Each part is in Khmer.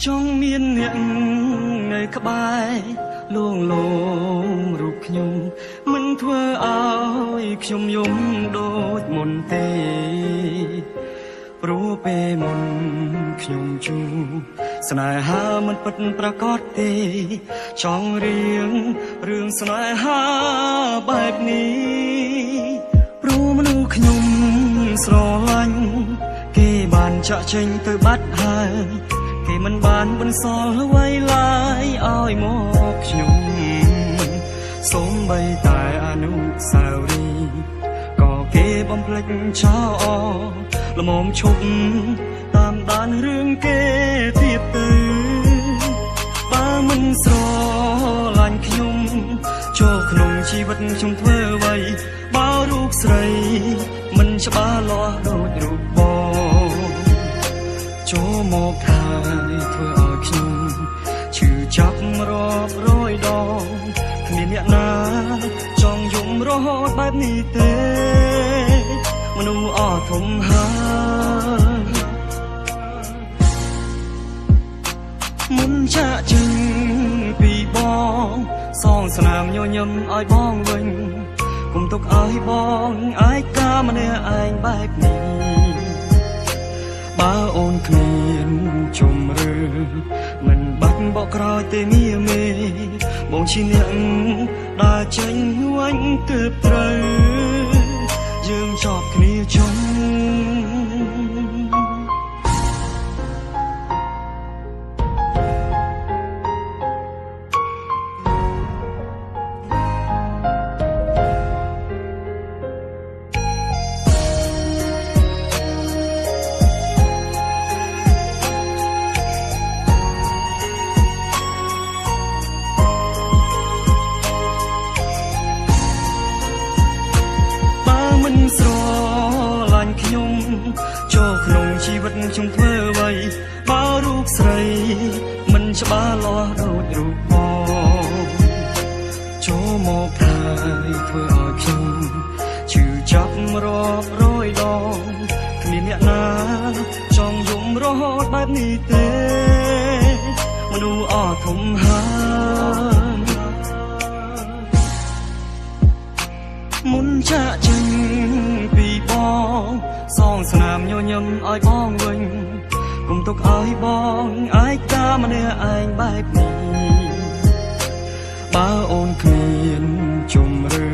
ចង់មានអ្នកនៅក្បែរលួងលោមរូបខ្ញុំមិនធ្វើឲ្យខ្ញុំយំដូចមុនទេព្រោះពេលមុនខ្ញុំជួស្នេហាមិនពិតប្រាកដទេចង់រៀងរឿងស្នេហាបែបនេះព្រោះមនុស្សខ្ញុំស្រឡាញ់គេបានចាក់ចេញទៅបាត់ហើយគេមិនបានបន្សល់អ្វីឡើយឲ្យមកខ្ញុំសូម្បីតែអនុស្សាវរីយ៍ក៏គេបំភ្លេចចោលល្មមឈប់តាមដានរឿងគេទៀតទៅបើមិនស្រឡាញ់ខ្ញុំចូលក្នុងជីវិតខ្ញុំធ្វើអ្វីបើរូបស្រីមិនច្បាស់លាស់ដូចរូបបងចូលមកហើយធ្វើឲ្យខ្ញុំឈឺចាប់រាប់រយដងគ្មានអ្នកណាចង់យំរហូតបែបនេះទេមនុស្សអស់ធំហើយមុនចាក់ចេញពីបងសងស្នាមញញឹមឲ្យបងវិញគុំទុកឲ្យបងឯកាម្នាក់ឯងបែបនេះបើអូនគ្មានជំរឿមិនបាត់បកក្រោយទេមាមេបងជាអ្នកដើរចេញវិញទើបត្រូវយើងចប់គ្នាចុងស្រឡាញ់ខ្ញុំចូលក្នុងជីវិតខ្ញុំធ្វើអ្វីបើរូបស្រីមិនច្បាស់លាស់ដូចរូបបងចូលមកហើយធ្វើឲ្យខ្ញុំឈឺចាប់រាប់រយដងគ្មានអ្នកណាចង់យំរហូតបែបនេះទេមនុស្សអស់ធំហើយមុនចាក់ចេញពីបងសងស្នាមញញឹមឲ្យបងវិញគុំទុកឲ្យបងឯកាម្នាក់ឯងបែបនេះបើអូនគ្មានជំរឿ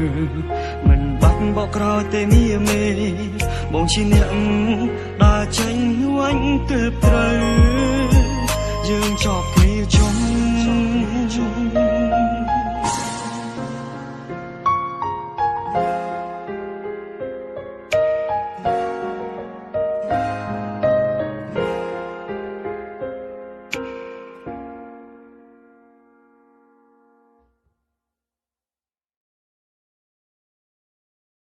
មិនបាត់បកក្រោយទេមាមេបងជាអ្នកដើរចេញវិញទើបត្រូវយើងចប់គ្នាចុង